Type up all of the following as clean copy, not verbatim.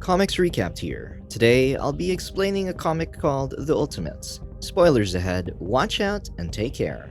Comics Recapped here. Today, I'll be explaining a comic called The Ultimates. Spoilers ahead, watch out, and take care.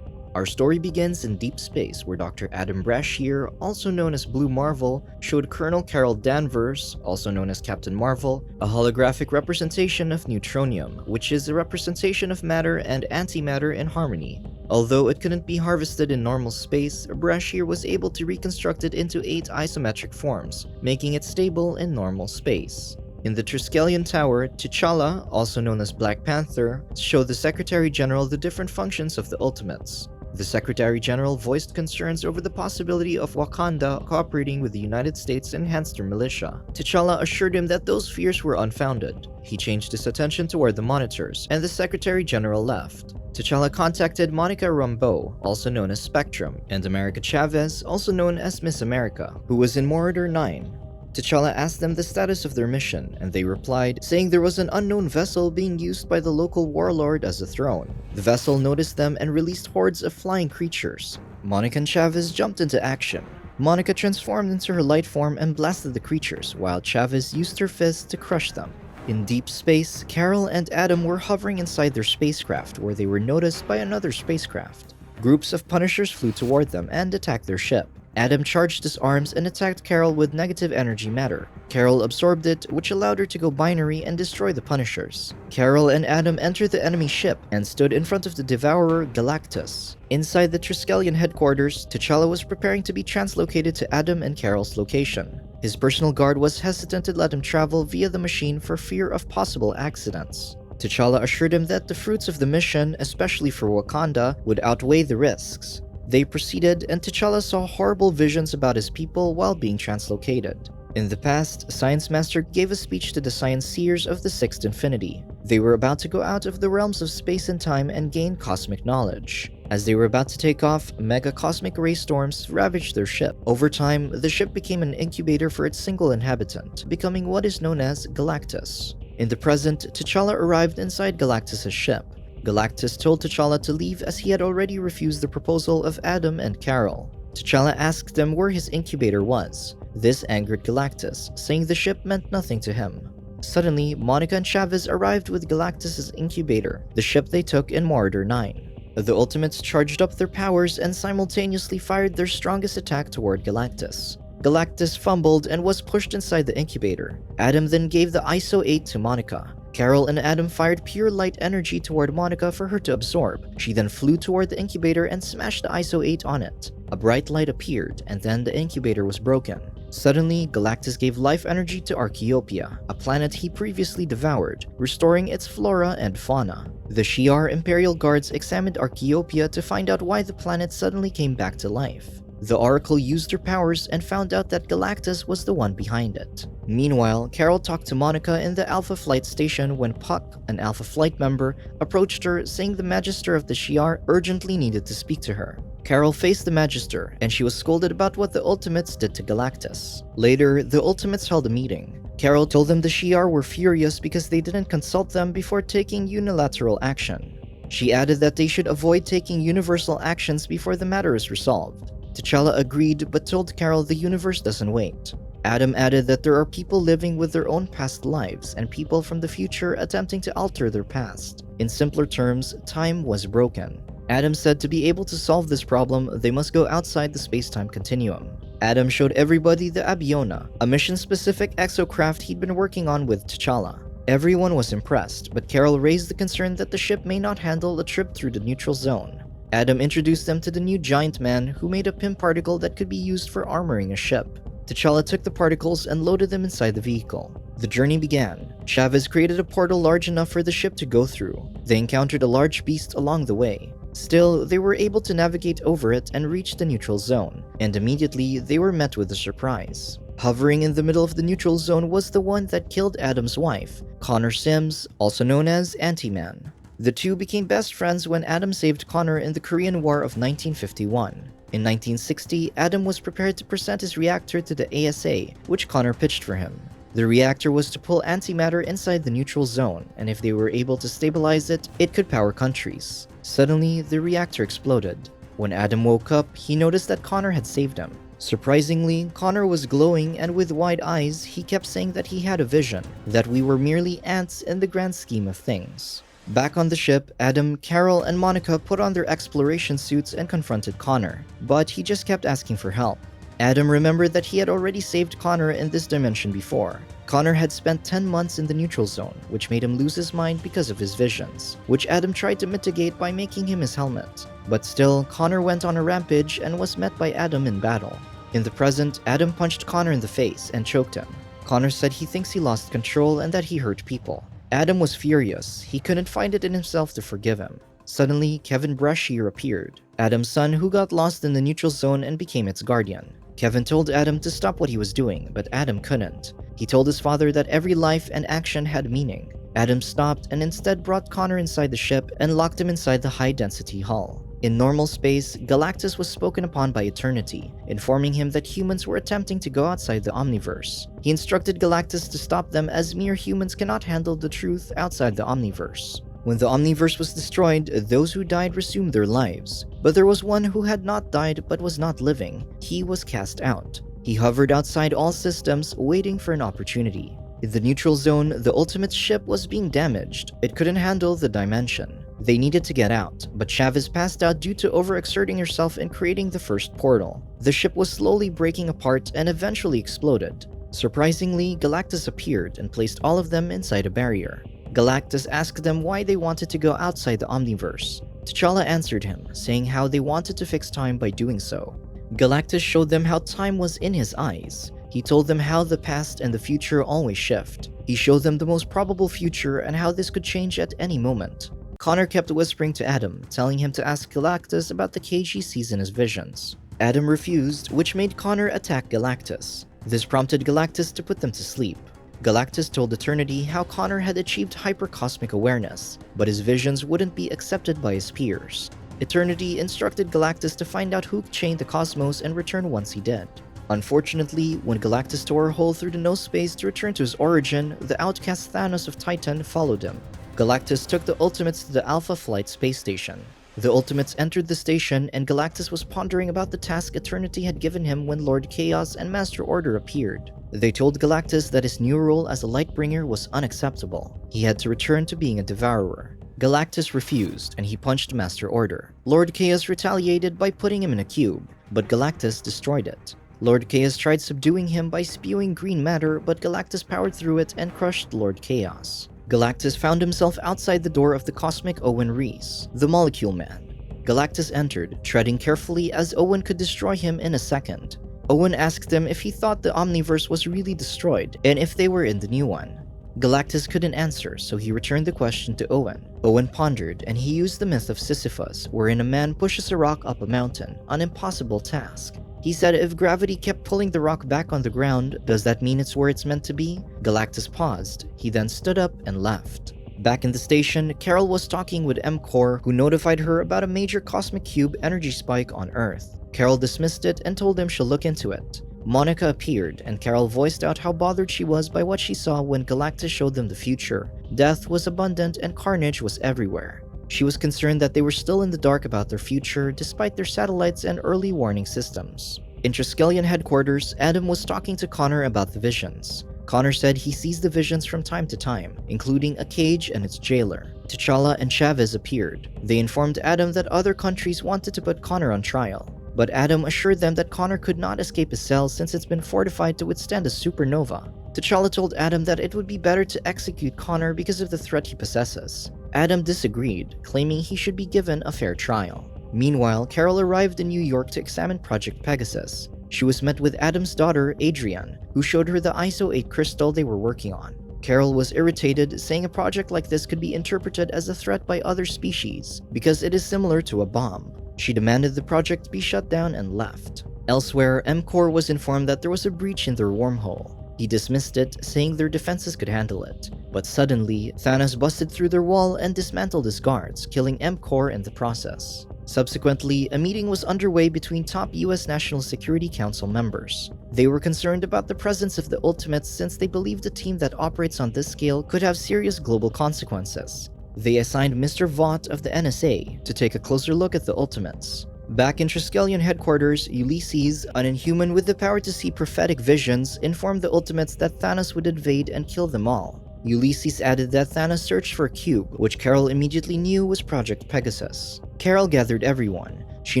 Our story begins in deep space where Dr. Adam Brashear, also known as Blue Marvel, showed Colonel Carol Danvers, also known as Captain Marvel, a holographic representation of neutronium, which is a representation of matter and antimatter in harmony. Although it couldn't be harvested in normal space, Brashear was able to reconstruct it into 8 isometric forms, making it stable in normal space. In the Triskelion Tower, T'Challa, also known as Black Panther, showed the Secretary General the different functions of the Ultimates. The Secretary General voiced concerns over the possibility of Wakanda cooperating with the United States to enhance their militia. T'Challa assured him that those fears were unfounded. He changed his attention toward the Monitors, and the Secretary General left. T'Challa contacted Monica Rambeau, also known as Spectrum, and America Chavez, also known as Miss America, who was in Mordor 9. T'Challa asked them the status of their mission, and they replied, saying there was an unknown vessel being used by the local warlord as a throne. The vessel noticed them and released hordes of flying creatures. Monica and Chavez jumped into action. Monica transformed into her light form and blasted the creatures, while Chavez used her fist to crush them. In deep space, Carol and Adam were hovering inside their spacecraft where they were noticed by another spacecraft. Groups of Punishers flew toward them and attacked their ship. Adam charged his arms and attacked Carol with negative energy matter. Carol absorbed it, which allowed her to go binary and destroy the Punishers. Carol and Adam entered the enemy ship and stood in front of the Devourer Galactus. Inside the Triskelion headquarters, T'Challa was preparing to be translocated to Adam and Carol's location. His personal guard was hesitant to let him travel via the machine for fear of possible accidents. T'Challa assured him that the fruits of the mission, especially for Wakanda, would outweigh the risks. They proceeded, and T'Challa saw horrible visions about his people while being translocated. In the past, Science Master gave a speech to the Science Seers of the Sixth Infinity. They were about to go out of the realms of space and time and gain cosmic knowledge. As they were about to take off, mega cosmic ray storms ravaged their ship. Over time, the ship became an incubator for its single inhabitant, becoming what is known as Galactus. In the present, T'Challa arrived inside Galactus' ship. Galactus told T'Challa to leave as he had already refused the proposal of Adam and Carol. T'Challa asked them where his incubator was. This angered Galactus, saying the ship meant nothing to him. Suddenly, Monica and Chavez arrived with Galactus' incubator, the ship they took in Mordor 9. The Ultimates charged up their powers and simultaneously fired their strongest attack toward Galactus. Galactus fumbled and was pushed inside the incubator. Adam then gave the ISO 8 to Monica. Carol and Adam fired pure light energy toward Monica for her to absorb. She then flew toward the incubator and smashed the ISO 8 on it. A bright light appeared, and then the incubator was broken. Suddenly, Galactus gave life energy to Archaeopia, a planet he previously devoured, restoring its flora and fauna. The Shi'ar Imperial Guards examined Archaeopia to find out why the planet suddenly came back to life. The Oracle used her powers and found out that Galactus was the one behind it. Meanwhile, Carol talked to Monica in the Alpha Flight station when Puck, an Alpha Flight member, approached her saying the Magister of the Shi'ar urgently needed to speak to her. Carol faced the Magister, and she was scolded about what the Ultimates did to Galactus. Later, the Ultimates held a meeting. Carol told them the Shi'ar were furious because they didn't consult them before taking unilateral action. She added that they should avoid taking universal actions before the matter is resolved. T'Challa agreed but told Carol the universe doesn't wait. Adam added that there are people living with their own past lives and people from the future attempting to alter their past. In simpler terms, time was broken. Adam said to be able to solve this problem, they must go outside the space-time continuum. Adam showed everybody the Abiona, a mission-specific exocraft he'd been working on with T'Challa. Everyone was impressed, but Carol raised the concern that the ship may not handle a trip through the neutral zone. Adam introduced them to the new giant man who made a Pym particle that could be used for armoring a ship. T'Challa took the particles and loaded them inside the vehicle. The journey began. Chavez created a portal large enough for the ship to go through. They encountered a large beast along the way. Still, they were able to navigate over it and reach the neutral zone, and immediately they were met with a surprise. Hovering in the middle of the neutral zone was the one that killed Adam's wife, Connor Sims, also known as Anti-Man. The two became best friends when Adam saved Connor in the Korean War of 1951. In 1960, Adam was prepared to present his reactor to the ASA, which Connor pitched for him. The reactor was to pull antimatter inside the neutral zone, and if they were able to stabilize it, it could power countries. Suddenly, the reactor exploded. When Adam woke up, he noticed that Connor had saved him. Surprisingly, Connor was glowing, and with wide eyes, he kept saying that he had a vision, that we were merely ants in the grand scheme of things. Back on the ship, Adam, Carol, and Monica put on their exploration suits and confronted Connor, but he just kept asking for help. Adam remembered that he had already saved Connor in this dimension before. Connor had spent 10 months in the neutral zone, which made him lose his mind because of his visions, which Adam tried to mitigate by making him his helmet. But still, Connor went on a rampage and was met by Adam in battle. In the present, Adam punched Connor in the face and choked him. Connor said he thinks he lost control and that he hurt people. Adam was furious. He couldn't find it in himself to forgive him. Suddenly, Kevin Brashear appeared, Adam's son who got lost in the neutral zone and became its guardian. Kevin told Adam to stop what he was doing, but Adam couldn't. He told his father that every life and action had meaning. Adam stopped and instead brought Connor inside the ship and locked him inside the high-density hull. In normal space, Galactus was spoken upon by Eternity, informing him that humans were attempting to go outside the Omniverse. He instructed Galactus to stop them as mere humans cannot handle the truth outside the Omniverse. When the Omniverse was destroyed, those who died resumed their lives. But there was one who had not died but was not living. He was cast out. He hovered outside all systems, waiting for an opportunity. In the neutral zone, the Ultimate's ship was being damaged. It couldn't handle the dimension. They needed to get out, but Chavez passed out due to overexerting herself in creating the first portal. The ship was slowly breaking apart and eventually exploded. Surprisingly, Galactus appeared and placed all of them inside a barrier. Galactus asked them why they wanted to go outside the Omniverse. T'Challa answered him, saying how they wanted to fix time by doing so. Galactus showed them how time was in his eyes. He told them how the past and the future always shift. He showed them the most probable future and how this could change at any moment. Connor kept whispering to Adam, telling him to ask Galactus about the cage he sees in his visions. Adam refused, which made Connor attack Galactus. This prompted Galactus to put them to sleep. Galactus told Eternity how Connor had achieved hypercosmic awareness, but his visions wouldn't be accepted by his peers. Eternity instructed Galactus to find out who chained the cosmos and return once he did. Unfortunately, when Galactus tore a hole through the no space to return to his origin, the outcast Thanos of Titan followed him. Galactus took the Ultimates to the Alpha Flight space station. The Ultimates entered the station, and Galactus was pondering about the task Eternity had given him when Lord Chaos and Master Order appeared. They told Galactus that his new role as a Lightbringer was unacceptable. He had to return to being a Devourer. Galactus refused, and he punched Master Order. Lord Chaos retaliated by putting him in a cube, but Galactus destroyed it. Lord Chaos tried subduing him by spewing green matter, but Galactus powered through it and crushed Lord Chaos. Galactus found himself outside the door of the cosmic Owen Reese, the Molecule Man. Galactus entered, treading carefully as Owen could destroy him in a second. Owen asked him if he thought the Omniverse was really destroyed, and if they were in the new one. Galactus couldn't answer, so he returned the question to Owen. Owen pondered, and he used the myth of Sisyphus, wherein a man pushes a rock up a mountain, an impossible task. He said if gravity kept pulling the rock back on the ground, does that mean it's where it's meant to be? Galactus paused. He then stood up and left. Back in the station, Carol was talking with M-Core, who notified her about a major cosmic cube energy spike on Earth. Carol dismissed it and told him she'll look into it. Monica appeared, and Carol voiced out how bothered she was by what she saw when Galactus showed them the future. Death was abundant and carnage was everywhere. She was concerned that they were still in the dark about their future despite their satellites and early warning systems. In Triskelion headquarters, Adam was talking to Connor about the visions. Connor said he sees the visions from time to time, including a cage and its jailer. T'Challa and Chavez appeared. They informed Adam that other countries wanted to put Connor on trial, but Adam assured them that Connor could not escape his cell since it's been fortified to withstand a supernova. T'Challa told Adam that it would be better to execute Connor because of the threat he possesses. Adam disagreed, claiming he should be given a fair trial. Meanwhile, Carol arrived in New York to examine Project Pegasus. She was met with Adam's daughter, Adrian, who showed her the ISO 8 crystal they were working on. Carol was irritated, saying a project like this could be interpreted as a threat by other species, because it is similar to a bomb. She demanded the project be shut down and left. Elsewhere, M-Core was informed that there was a breach in their wormhole. He dismissed it, saying their defenses could handle it. But suddenly, Thanos busted through their wall and dismantled his guards, killing M-Core in the process. Subsequently, a meeting was underway between top US National Security Council members. They were concerned about the presence of the Ultimates since they believed a team that operates on this scale could have serious global consequences. They assigned Mr. Vought of the NSA to take a closer look at the Ultimates. Back in Triskelion headquarters, Ulysses, an inhuman with the power to see prophetic visions, informed the Ultimates that Thanos would invade and kill them all. Ulysses added that Thanos searched for a cube, which Carol immediately knew was Project Pegasus. Carol gathered everyone. She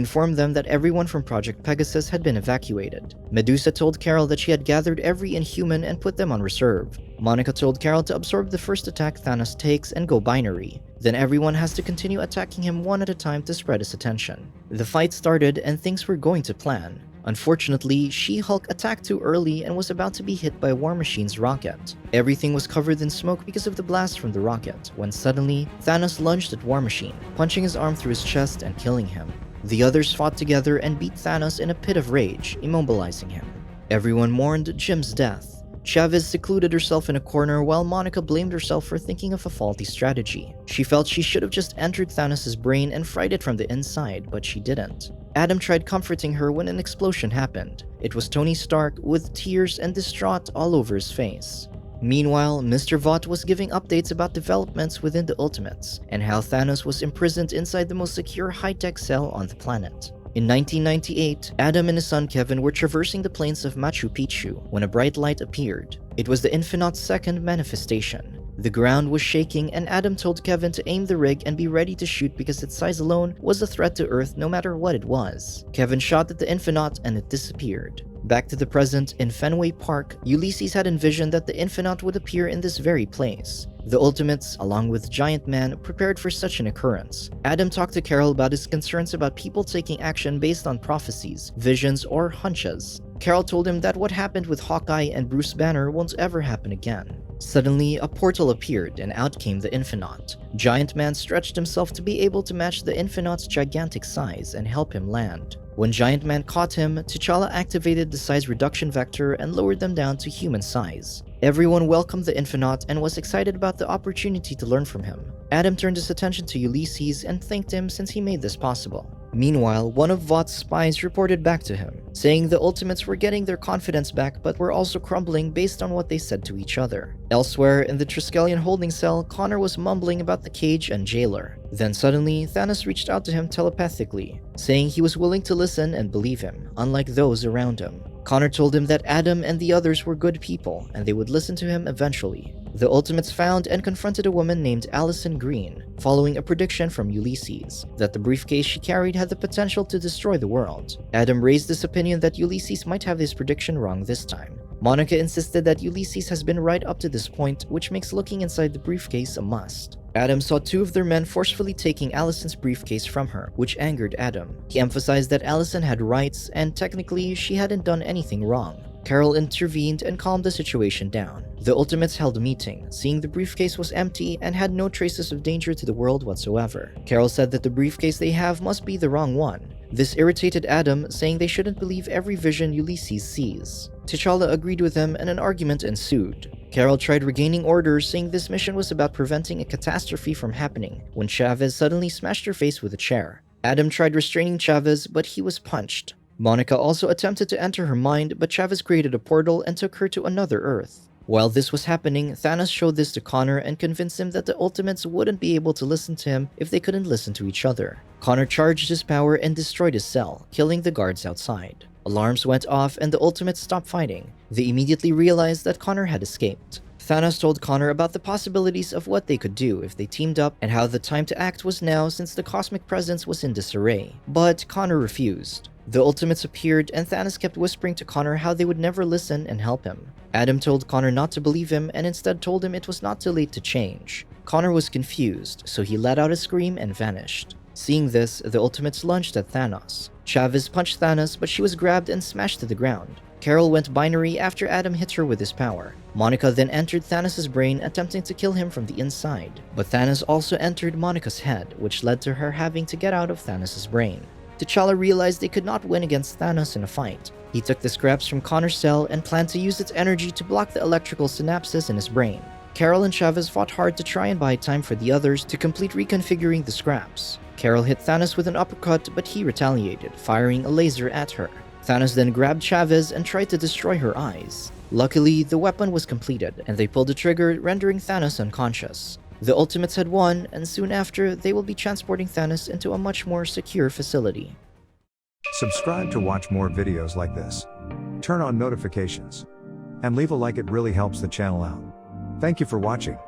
informed them that everyone from Project Pegasus had been evacuated. Medusa told Carol that she had gathered every Inhuman and put them on reserve. Monica told Carol to absorb the first attack Thanos takes and go binary. Then everyone has to continue attacking him one at a time to spread his attention. The fight started and things were going to plan. Unfortunately, She-Hulk attacked too early and was about to be hit by War Machine's rocket. Everything was covered in smoke because of the blast from the rocket, when suddenly, Thanos lunged at War Machine, punching his arm through his chest and killing him. The others fought together and beat Thanos in a pit of rage, immobilizing him. Everyone mourned Jim's death. Chavez secluded herself in a corner while Monica blamed herself for thinking of a faulty strategy. She felt she should have just entered Thanos' brain and fried it from the inside, but she didn't. Adam tried comforting her when an explosion happened. It was Tony Stark with tears and distraught all over his face. Meanwhile, Mr. Vought was giving updates about developments within the Ultimates and how Thanos was imprisoned inside the most secure high-tech cell on the planet. In 1998, Adam and his son Kevin were traversing the plains of Machu Picchu when a bright light appeared. It was the Infinite's second manifestation. The ground was shaking and Adam told Kevin to aim the rig and be ready to shoot because its size alone was a threat to Earth no matter what it was. Kevin shot at the Infinite and it disappeared. Back to the present, in Fenway Park, Ulysses had envisioned that the Infinite would appear in this very place. The Ultimates, along with Giant Man, prepared for such an occurrence. Adam talked to Carol about his concerns about people taking action based on prophecies, visions, or hunches. Carol told him that what happened with Hawkeye and Bruce Banner won't ever happen again. Suddenly, a portal appeared and out came the Infinite. Giant Man stretched himself to be able to match the Infinite's gigantic size and help him land. When Giant Man caught him, T'Challa activated the size reduction vector and lowered them down to human size. Everyone welcomed the Infinite and was excited about the opportunity to learn from him. Adam turned his attention to Ulysses and thanked him since he made this possible. Meanwhile, one of Vought's spies reported back to him, saying the Ultimates were getting their confidence back but were also crumbling based on what they said to each other. Elsewhere, in the Triskelion holding cell, Connor was mumbling about the cage and jailer. Then suddenly, Thanos reached out to him telepathically, saying he was willing to listen and believe him, unlike those around him. Connor told him that Adam and the others were good people and they would listen to him eventually. The Ultimates found and confronted a woman named Allison Green, following a prediction from Ulysses that the briefcase she carried had the potential to destroy the world. Adam raised this opinion that Ulysses might have his prediction wrong this time. Monica insisted that Ulysses has been right up to this point, which makes looking inside the briefcase a must. Adam saw two of their men forcefully taking Allison's briefcase from her, which angered Adam. He emphasized that Allison had rights and technically she hadn't done anything wrong. Carol intervened and calmed the situation down. The Ultimates held a meeting, seeing the briefcase was empty and had no traces of danger to the world whatsoever. Carol said that the briefcase they have must be the wrong one. This irritated Adam, saying they shouldn't believe every vision Ulysses sees. T'Challa agreed with him and an argument ensued. Carol tried regaining order, saying this mission was about preventing a catastrophe from happening, when Chavez suddenly smashed her face with a chair. Adam tried restraining Chavez, but he was punched. Monica also attempted to enter her mind, but Chavez created a portal and took her to another Earth. While this was happening, Thanos showed this to Connor and convinced him that the Ultimates wouldn't be able to listen to him if they couldn't listen to each other. Connor charged his power and destroyed his cell, killing the guards outside. Alarms went off and the Ultimates stopped fighting. They immediately realized that Connor had escaped. Thanos told Connor about the possibilities of what they could do if they teamed up and how the time to act was now since the cosmic presence was in disarray. But Connor refused. The Ultimates appeared and Thanos kept whispering to Connor how they would never listen and help him. Adam told Connor not to believe him and instead told him it was not too late to change. Connor was confused, so he let out a scream and vanished. Seeing this, the Ultimates lunged at Thanos. Chavez punched Thanos, but she was grabbed and smashed to the ground. Carol went binary after Adam hit her with his power. Monica then entered Thanos' brain, attempting to kill him from the inside. But Thanos also entered Monica's head, which led to her having to get out of Thanos' brain. T'Challa realized they could not win against Thanos in a fight. He took the scraps from Connor's cell and planned to use its energy to block the electrical synapses in his brain. Carol and Chavez fought hard to try and buy time for the others to complete reconfiguring the scraps. Carol hit Thanos with an uppercut, but he retaliated, firing a laser at her. Thanos then grabbed Chavez and tried to destroy her eyes. Luckily, the weapon was completed, and they pulled the trigger, rendering Thanos unconscious. The Ultimates had won, and soon after, they will be transporting Thanos into a much more secure facility. Subscribe to watch more videos like this. Turn on notifications. And leave a like, it really helps the channel out. Thank you for watching.